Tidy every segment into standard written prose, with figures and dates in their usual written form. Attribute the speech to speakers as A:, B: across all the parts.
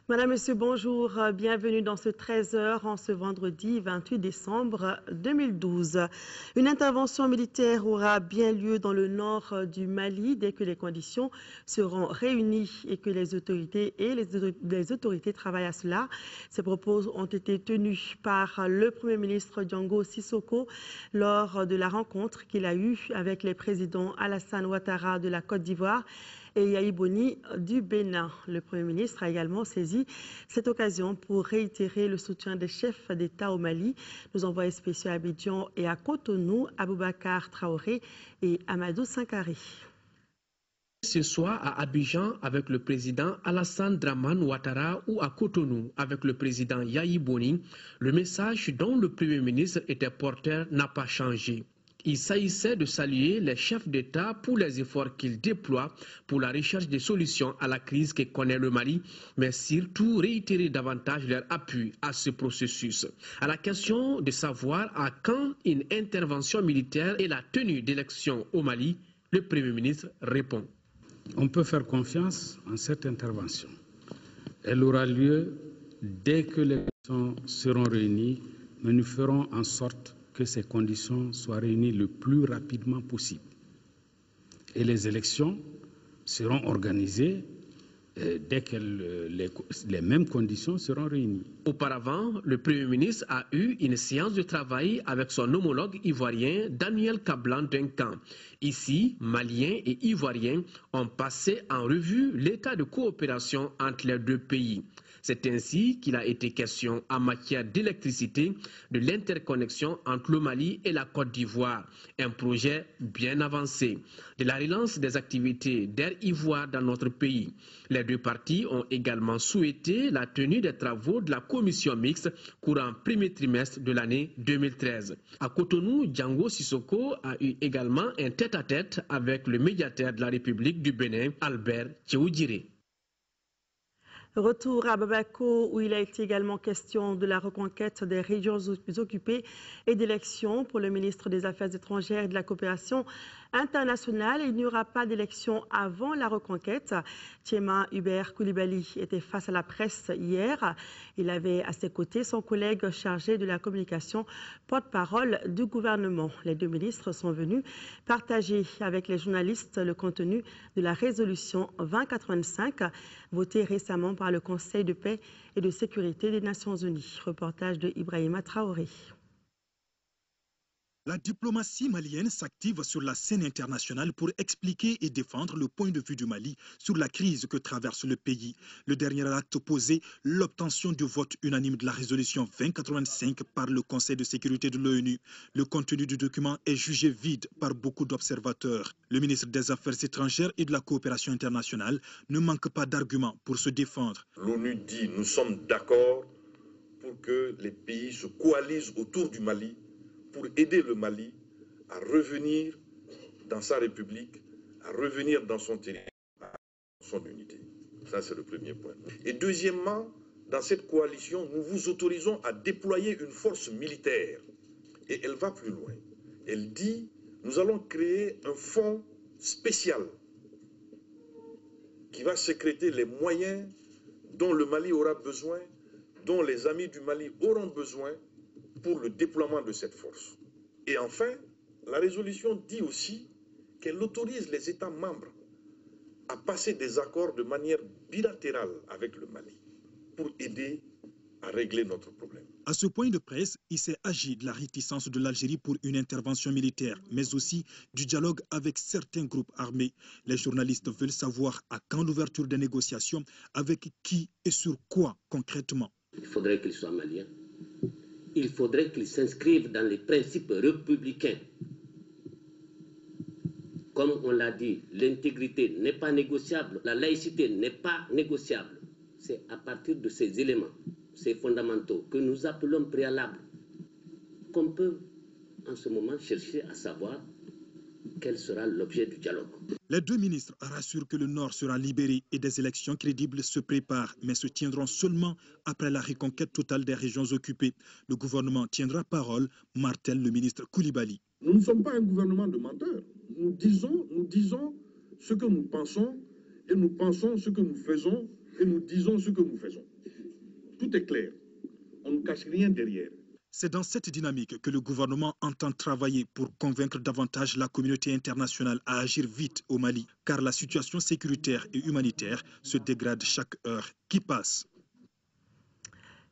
A: Madame, Monsieur, bonjour. Bienvenue dans ce 13h en ce vendredi 28 décembre 2012. Une intervention militaire aura bien lieu dans le nord du Mali dès que les conditions seront réunies et que les autorités travaillent à cela. Ces propos ont été tenus par le Premier ministre Django Sissoko lors de la rencontre qu'il a eue avec les présidents Alassane Ouattara de la Côte d'Ivoire et Yayi Boni du Bénin. Le Premier ministre a également saisi cette occasion pour réitérer le soutien des chefs d'État au Mali, nos envoyés spéciaux à Abidjan et à Cotonou, Aboubacar Traoré et Amadou Sankaré.
B: Ce soir à Abidjan avec le président Alassane Dramane Ouattara ou à Cotonou avec le président Yayi Boni, le message dont le Premier ministre était porteur n'a pas changé. Il s'agissait de saluer les chefs d'État pour les efforts qu'ils déploient pour la recherche des solutions à la crise que connaît le Mali, mais surtout réitérer davantage leur appui à ce processus. À la question de savoir à quand une intervention militaire et la tenue d'élections au Mali, le Premier ministre répond.
C: On peut faire confiance en cette intervention. Elle aura lieu dès que les conditions seront réunies, mais nous ferons en sorte que ces conditions soient réunies le plus rapidement possible. Et les élections seront organisées dès que les mêmes conditions seront réunies.
B: Auparavant, le Premier ministre a eu une séance de travail avec son homologue ivoirien Daniel Kablan Duncan. Ici, Maliens et Ivoiriens ont passé en revue l'état de coopération entre les deux pays. C'est ainsi qu'il a été question en matière d'électricité de l'interconnexion entre le Mali et la Côte d'Ivoire, un projet bien avancé, de la relance des activités d'Air Ivoire dans notre pays. Les deux parties ont également souhaité la tenue des travaux de la commission mixte courant premier trimestre de l'année 2013. À Cotonou, Django Sissoko a eu également un tête-à-tête avec le médiateur de la République du Bénin, Albert Tchéoudjiré.
A: Retour à Bamako où il a été également question de la reconquête des régions occupées et d'élections pour le ministre des Affaires étrangères et de la coopération internationale. Il n'y aura pas d'élection avant la reconquête. Thiema Hubert Koulibaly était face à la presse hier. Il avait à ses côtés son collègue chargé de la communication, porte-parole du gouvernement. Les deux ministres sont venus partager avec les journalistes le contenu de la résolution 2085 votée récemment par le Conseil de paix et de sécurité des Nations Unies. Reportage de Ibrahima Traoré.
D: La diplomatie malienne s'active sur la scène internationale pour expliquer et défendre le point de vue du Mali sur la crise que traverse le pays. Le dernier acte posé, l'obtention du vote unanime de la résolution 2085 par le Conseil de sécurité de l'ONU. Le contenu du document est jugé vide par beaucoup d'observateurs. Le ministre des Affaires étrangères et de la coopération internationale ne manque pas d'arguments pour se défendre.
E: L'ONU dit nous sommes d'accord pour que les pays se coalisent autour du Mali pour aider le Mali à revenir dans sa république, à revenir dans son territoire, à son unité. Ça, c'est le premier point. Et deuxièmement, dans cette coalition, nous vous autorisons à déployer une force militaire. Et elle va plus loin. Elle dit, nous allons créer un fonds spécial qui va sécréter les moyens dont le Mali aura besoin, dont les amis du Mali auront besoin, pour le déploiement de cette force. Et enfin, la résolution dit aussi qu'elle autorise les États membres à passer des accords de manière bilatérale avec le Mali pour aider à régler notre problème.
D: À ce point de presse, il s'est agi de la réticence de l'Algérie pour une intervention militaire, mais aussi du dialogue avec certains groupes armés. Les journalistes veulent savoir à quand l'ouverture des négociations, avec qui et sur quoi concrètement.
F: Il faudrait qu'il soit malien. Il faudrait qu'ils s'inscrivent dans les principes républicains. Comme on l'a dit, l'intégrité n'est pas négociable, la laïcité n'est pas négociable. C'est à partir de ces éléments, ces fondamentaux, que nous appelons préalables, qu'on peut en ce moment chercher à savoir quel sera l'objet du dialogue.
D: Les deux ministres rassurent que le Nord sera libéré et des élections crédibles se préparent, mais se tiendront seulement après la reconquête totale des régions occupées. Le gouvernement tiendra parole, martèle le ministre Koulibaly.
G: Nous ne sommes pas un gouvernement de menteurs. Nous disons ce que nous pensons, et nous pensons ce que nous faisons, et nous disons ce que nous faisons. Tout est clair. On ne cache rien derrière.
D: C'est dans cette dynamique que le gouvernement entend travailler pour convaincre davantage la communauté internationale à agir vite au Mali, car la situation sécuritaire et humanitaire se dégrade chaque heure qui passe.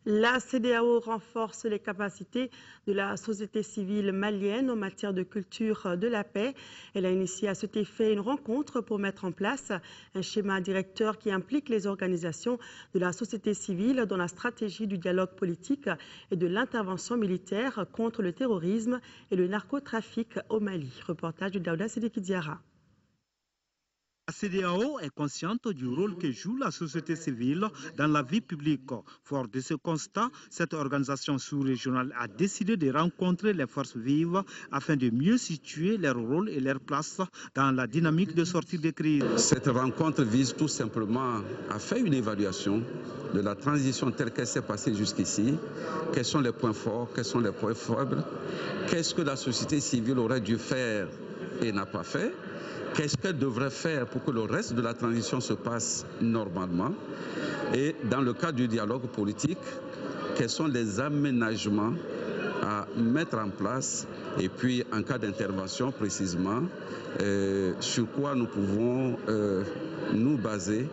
A: La CEDEAO renforce les capacités de la société civile malienne en matière de culture de la paix. Elle a initié à cet effet une rencontre pour mettre en place un schéma directeur qui implique les organisations de la société civile dans la stratégie du dialogue politique et de l'intervention militaire contre le terrorisme et le narcotrafic au Mali. Reportage de Daouda Sidiki Diarra.
H: La CEDEAO est consciente du rôle que joue la société civile dans la vie publique. Fort de ce constat, cette organisation sous-régionale a décidé de rencontrer les forces vives afin de mieux situer leur rôle et leur place dans la dynamique de sortie de crise.
I: Cette rencontre vise tout simplement à faire une évaluation de la transition telle qu'elle s'est passée jusqu'ici. Quels sont les points forts, quels sont les points faibles, qu'est-ce que la société civile aurait dû faire et n'a pas fait. Qu'est-ce qu'elle devrait faire pour que le reste de la transition se passe normalement? Et dans le cadre du dialogue politique, quels sont les aménagements à mettre en place? Et puis, en cas d'intervention précisément, sur quoi nous pouvons nous baser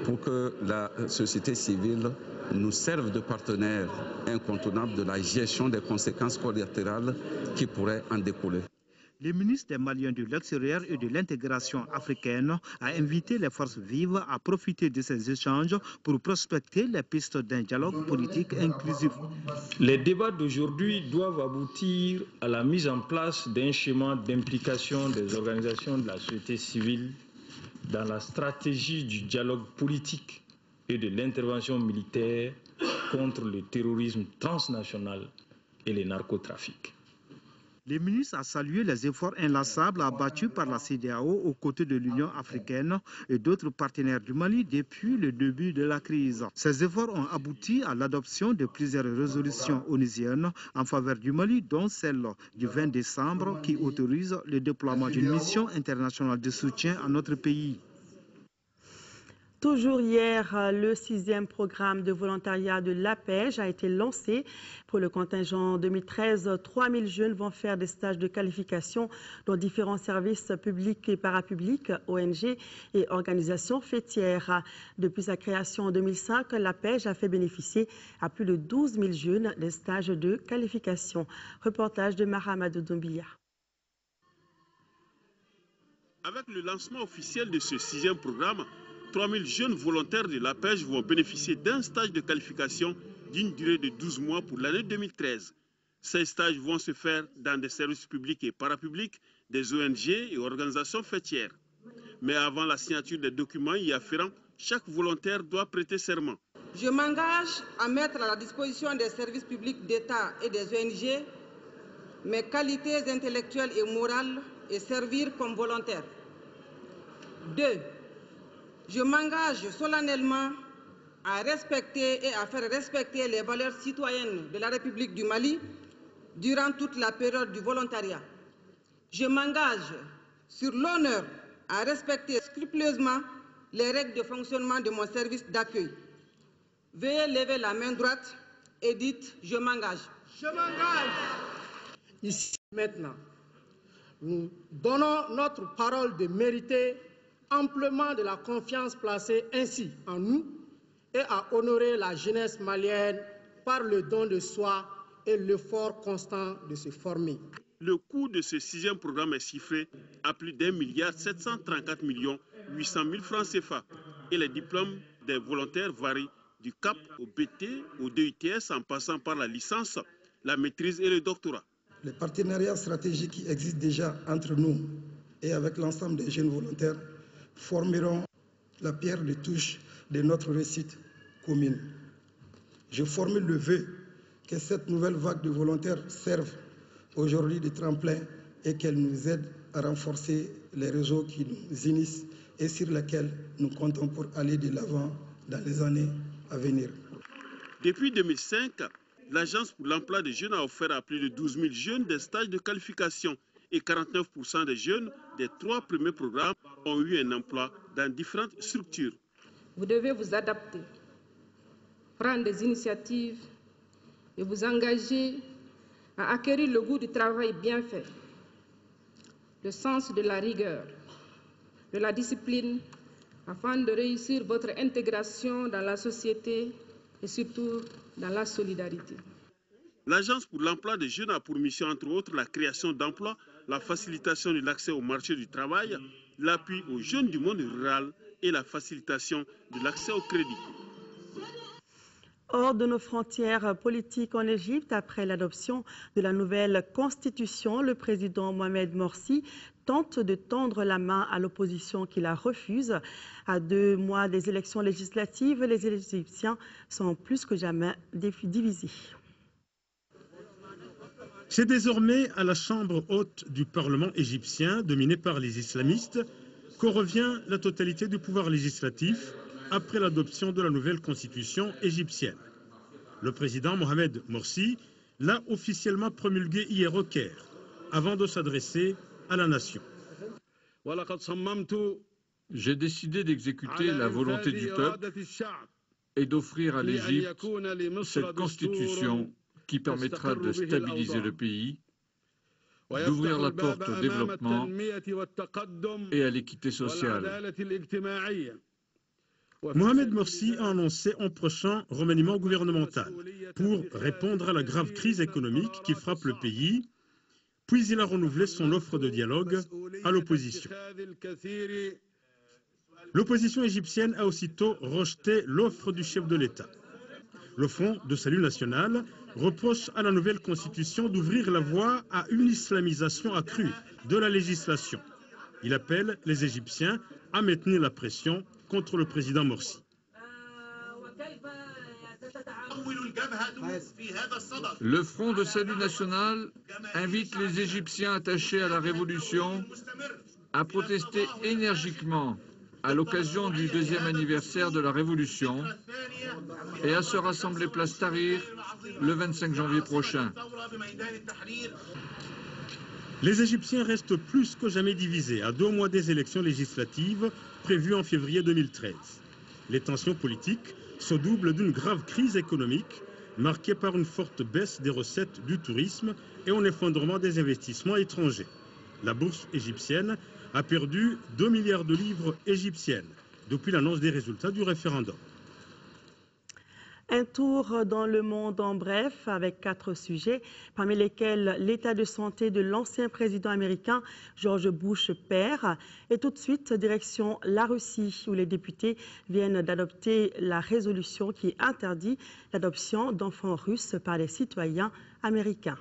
I: pour que la société civile nous serve de partenaire incontournable de la gestion des conséquences collatérales qui pourraient en découler.
H: Le ministre des Maliens de l'extérieur et de l'intégration africaine a invité les forces vives à profiter de ces échanges pour prospecter les pistes d'un dialogue politique inclusif.
J: Les débats d'aujourd'hui doivent aboutir à la mise en place d'un schéma d'implication des organisations de la société civile dans la stratégie du dialogue politique et de l'intervention militaire contre le terrorisme transnational et les narcotrafics.
H: Le ministre a salué les efforts inlassables abattus par la CEDEAO aux côtés de l'Union africaine et d'autres partenaires du Mali depuis le début de la crise. Ces efforts ont abouti à l'adoption de plusieurs résolutions onusiennes en faveur du Mali, dont celle du 20 décembre qui autorise le déploiement d'une mission internationale de soutien à notre pays.
A: Toujours hier, le 6e programme de volontariat de l'APEJ a été lancé. Pour le contingent 2013, 3000 jeunes vont faire des stages de qualification dans différents services publics et parapublics, ONG et organisations fêtières. Depuis sa création en 2005, l'APEJ a fait bénéficier à plus de 12 000 jeunes des stages de qualification. Reportage de Mahamadou Doumbia.
K: Avec le lancement officiel de ce 6e programme, 3000 jeunes volontaires de l'APEJ vont bénéficier d'un stage de qualification d'une durée de 12 mois pour l'année 2013. Ces stages vont se faire dans des services publics et parapublics, des ONG et organisations fêtières. Mais avant la signature des documents y afférents, chaque volontaire doit prêter serment.
L: Je m'engage à mettre à la disposition des services publics d'État et des ONG mes qualités intellectuelles et morales et servir comme volontaire. 2. Je m'engage solennellement à respecter et à faire respecter les valeurs citoyennes de la République du Mali durant toute la période du volontariat. Je m'engage sur l'honneur à respecter scrupuleusement les règles de fonctionnement de mon service d'accueil. Veuillez lever la main droite et dites « Je m'engage ». Je m'engage.
M: Ici, maintenant, nous donnons notre parole de mériter amplement de la confiance placée ainsi en nous et à honorer la jeunesse malienne par le don de soi et l'effort constant de se former.
K: Le coût de ce 6e programme est chiffré à plus d'1,734 800 000 francs CFA et les diplômes des volontaires varient du CAP au BT, au DUTS en passant par la licence, la maîtrise et le doctorat.
N: Les partenariats stratégiques qui existent déjà entre nous et avec l'ensemble des jeunes volontaires formeront la pierre de touche de notre réussite commune. Je formule le vœu que cette nouvelle vague de volontaires serve aujourd'hui de tremplin et qu'elle nous aide à renforcer les réseaux qui nous unissent et sur lesquels nous comptons pour aller de l'avant dans les années à venir.
K: Depuis 2005, l'Agence pour l'emploi des jeunes a offert à plus de 12 000 jeunes des stages de qualification et 49% des jeunes des 3 premiers programmes ont eu un emploi dans différentes structures.
L: Vous devez vous adapter
O: prendre des initiatives et vous engager à acquérir le goût du travail bien fait, le sens de la rigueur, de la discipline, afin de réussir votre intégration dans la société et surtout dans la solidarité.
K: L'Agence pour l'emploi des jeunes a pour mission, entre autres, la création d'emplois, la facilitation de l'accès au marché du travail, l'appui aux jeunes du monde rural et la facilitation de l'accès au crédit.
A: Hors de nos frontières politiques en Égypte, après l'adoption de la nouvelle constitution, le président Mohamed Morsi tente de tendre la main à l'opposition qui la refuse. À 2 mois des élections législatives, les Égyptiens sont plus que jamais divisés.
P: C'est désormais à la chambre haute du Parlement égyptien, dominée par les islamistes, qu'en revient la totalité du pouvoir législatif après l'adoption de la nouvelle constitution égyptienne. Le président Mohamed Morsi l'a officiellement promulguée hier au Caire, avant de s'adresser à la nation.
Q: J'ai décidé d'exécuter la volonté du peuple et d'offrir à l'Égypte cette constitution qui permettra de stabiliser le pays, d'ouvrir la porte au développement et à l'équité sociale.
P: Mohamed Morsi a annoncé un prochain remaniement gouvernemental pour répondre à la grave crise économique qui frappe le pays, puis il a renouvelé son offre de dialogue à l'opposition. L'opposition égyptienne a aussitôt rejeté l'offre du chef de l'État. Le Front de Salut National reproche à la nouvelle constitution d'ouvrir la voie à une islamisation accrue de la législation. Il appelle les Égyptiens à maintenir la pression contre le président Morsi.
Q: Le Front de Salut National invite les Égyptiens attachés à la révolution à protester énergiquement à l'occasion du 2e anniversaire de la Révolution et à se rassembler place Tahrir le 25 janvier prochain.
P: Les Égyptiens restent plus que jamais divisés à 2 mois des élections législatives prévues en février 2013. Les tensions politiques se doublent d'une grave crise économique marquée par une forte baisse des recettes du tourisme et un effondrement des investissements étrangers. La bourse égyptienne a perdu 2 milliards de livres égyptiennes depuis l'annonce des résultats du référendum.
A: Un tour dans le monde en bref avec 4 sujets, parmi lesquels l'état de santé de l'ancien président américain George Bush père. Et tout de suite, direction la Russie, où les députés viennent d'adopter la résolution qui interdit l'adoption d'enfants russes par les citoyens américains.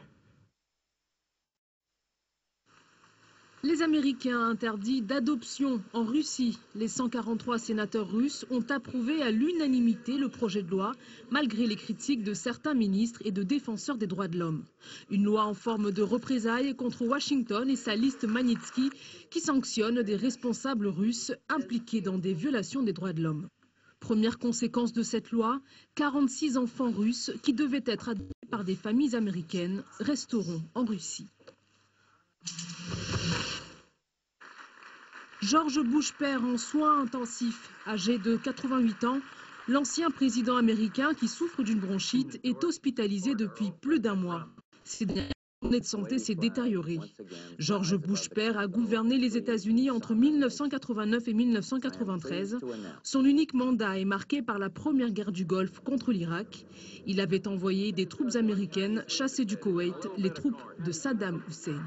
R: Les Américains interdits d'adoption en Russie. Les 143 sénateurs russes ont approuvé à l'unanimité le projet de loi, malgré les critiques de certains ministres et de défenseurs des droits de l'homme. Une loi en forme de représailles contre Washington et sa liste Magnitsky qui sanctionne des responsables russes impliqués dans des violations des droits de l'homme. Première conséquence de cette loi, 46 enfants russes qui devaient être adoptés par des familles américaines resteront en Russie. George Bush père en soins intensifs, âgé de 88 ans, l'ancien président américain qui souffre d'une bronchite est hospitalisé depuis plus d'1 mois. Ses dernières journées de santé s'est détériorée. George Bush père a gouverné les États-Unis entre 1989 et 1993. Son unique mandat est marqué par la première guerre du Golfe contre l'Irak. Il avait envoyé des troupes américaines chasser du Koweït les troupes de Saddam Hussein.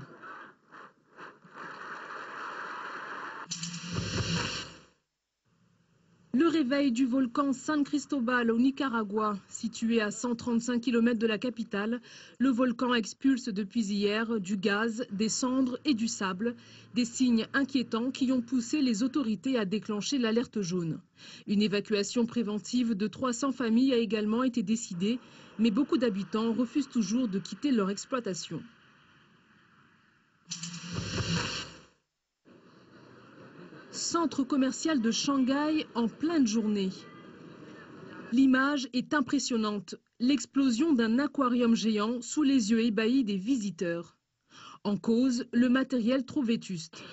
R: Le réveil du volcan San Cristobal au Nicaragua, situé à 135 km de la capitale, le volcan expulse depuis hier du gaz, des cendres et du sable, des signes inquiétants qui ont poussé les autorités à déclencher l'alerte jaune. Une évacuation préventive de 300 familles a également été décidée, mais beaucoup d'habitants refusent toujours de quitter leur exploitation. Centre commercial de Shanghai en pleine journée. L'image est impressionnante. L'explosion d'un aquarium géant sous les yeux ébahis des visiteurs. En cause, le matériel trop vétuste.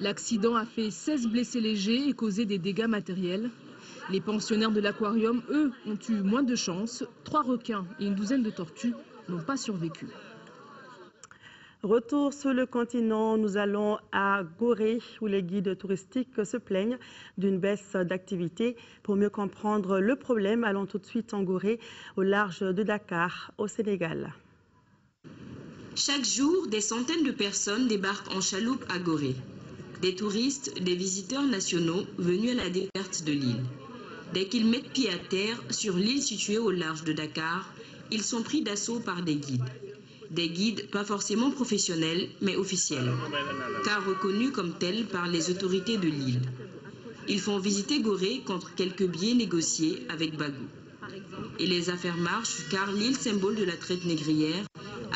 R: L'accident a fait 16 blessés légers et causé des dégâts matériels. Les pensionnaires de l'aquarium, eux, ont eu moins de chance. 3 requins et une douzaine de tortues n'ont pas survécu.
A: Retour sur le continent, nous allons à Gorée où les guides touristiques se plaignent d'une baisse d'activité. Pour mieux comprendre le problème, allons tout de suite en Gorée, au large de Dakar, au Sénégal.
S: Chaque jour, des centaines de personnes débarquent en chaloupe à Gorée. Des touristes, des visiteurs nationaux venus à la découverte de l'île. Dès qu'ils mettent pied à terre sur l'île située au large de Dakar, ils sont pris d'assaut par des guides. Des guides pas forcément professionnels, mais officiels, car reconnus comme tels par les autorités de l'île. Ils font visiter Gorée contre quelques billets négociés avec Bagou. Et les affaires marchent car l'île, symbole de la traite négrière,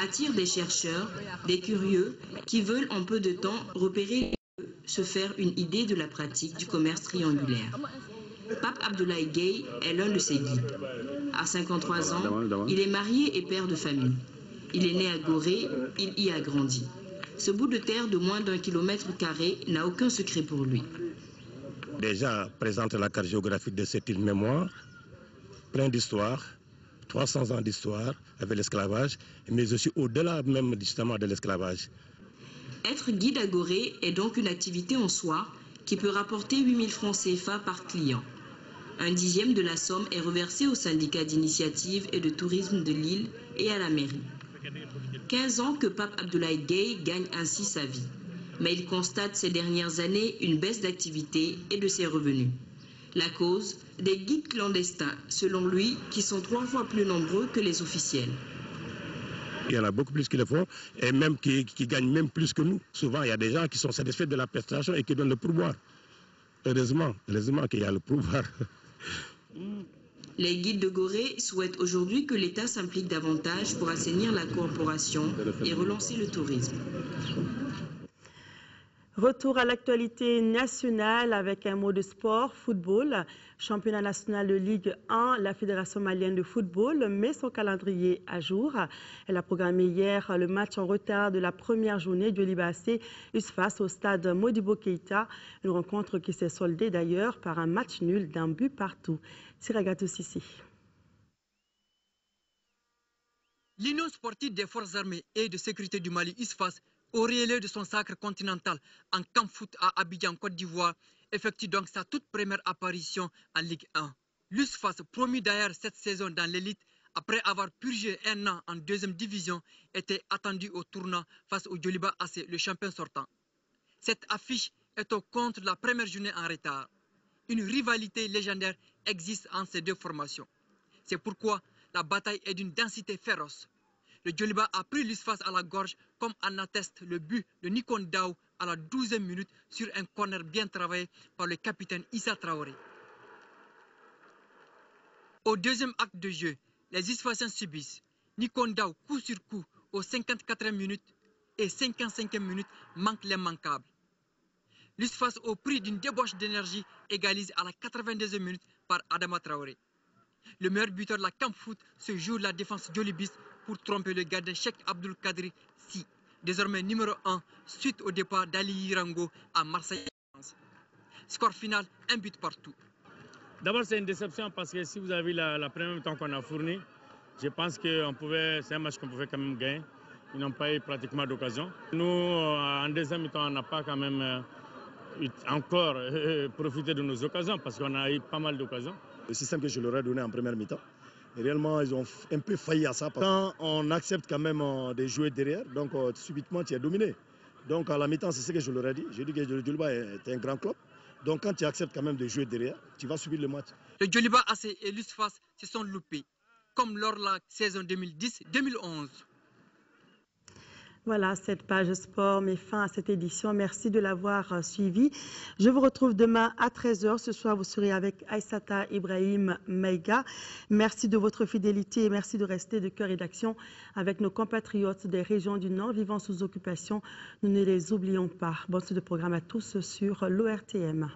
S: attire des chercheurs, des curieux qui veulent en peu de temps repérer, se faire une idée de la pratique du commerce triangulaire. Pape Abdoulaye Gueye est l'un de ces guides. À 53 ans, il est marié et père de famille. Il est né à Gorée, il y a grandi. Ce bout de terre de moins d'1 km² n'a aucun secret pour lui.
T: Déjà présente la carte géographique de cette île mémoire, plein d'histoire, 300 ans d'histoire avec l'esclavage, mais aussi au-delà même justement de l'esclavage.
S: Être guide à Gorée est donc une activité en soi qui peut rapporter 8 000 francs CFA par client. Un dixième de la somme est reversé au syndicat d'initiative et de tourisme de l'île et à la mairie. 15 ans que Pape Abdoulaye Gueye gagne ainsi sa vie. Mais il constate ces dernières années une baisse d'activité et de ses revenus. La cause, des guides clandestins, selon lui, qui sont 3 fois plus nombreux que les officiels.
T: Il y en a beaucoup plus qui le font et même qui gagnent même plus que nous. Souvent, il y a des gens qui sont satisfaits de la prestation et qui donnent le pourboire. Heureusement qu'il y a le pourboire.
S: Les guides de Gorée souhaitent aujourd'hui que l'État s'implique davantage pour assainir la corporation et relancer le tourisme.
A: Retour à l'actualité nationale avec un mot de sport, football. Championnat national de Ligue 1, la Fédération malienne de football met son calendrier à jour. Elle a programmé hier le match en retard de la première journée du Libacé face au stade Modibo Keïta. Une rencontre qui s'est soldée d'ailleurs par un match nul d'un but partout. Siragatou Sissi.
U: L'Union sportive des forces armées et de sécurité du Mali, USFAS, au relais de son sacre continental en camp foot à Abidjan, Côte d'Ivoire, effectue donc sa toute première apparition en Ligue 1. L'USFAS, promu d'ailleurs cette saison dans l'élite, après avoir purgé un an en deuxième division, était attendu au tournant face au Djoliba AC, le champion sortant. Cette affiche est au compte de la première journée en retard. Une rivalité légendaire existe entre ces deux formations. C'est pourquoi la bataille est d'une densité féroce. Le Djoliba a pris l'USFAS à la gorge, comme en atteste le but de Nikon Daou à la 12e minute sur un corner bien travaillé par le capitaine Issa Traoré. Au deuxième acte de jeu, les USFASiens subissent. Nikon Daou, coup sur coup, aux 54e minute et 55e minute, manque l'immanquable. L'USFAS, au prix d'une débauche d'énergie, égalise à la 82e minute par Adama Traoré. Le meilleur buteur de la Camp Foot se joue la défense djolibiste pour tromper le gardien Cheikh Abdoul Kadri Si, désormais numéro 1, suite au départ d'Ali Yirango à Marseille. Score final, un but partout.
V: D'abord, c'est une déception parce que si vous avez vu la première mi-temps qu'on a fournie, je pense que c'est un match qu'on pouvait quand même gagner. Ils n'ont pas eu pratiquement d'occasion. Nous, en deuxième mi-temps, on n'a pas quand même encore profité de nos occasions parce qu'on a eu pas mal d'occasions.
G: Le système que je leur ai donné en première mi-temps, réellement, ils ont un peu failli à ça. Quand on accepte quand même de jouer derrière, donc subitement, tu es dominé. Donc à la mi-temps, c'est ce que je leur ai dit. J'ai dit que le Djoliba est un grand club. Donc quand tu acceptes quand même de jouer derrière, tu vas subir le match.
U: Le Djoliba AC et l'USFAS se sont loupés, comme lors de la saison 2010-2011.
A: Voilà, cette page sport met fin à cette édition. Merci de l'avoir suivi. Je vous retrouve demain à 13h. Ce soir, vous serez avec Aïssata Ibrahim Maïga. Merci de votre fidélité et merci de rester de cœur et d'action avec nos compatriotes des régions du Nord vivant sous occupation. Nous ne les oublions pas. Bonne suite de programme à tous sur l'ORTM.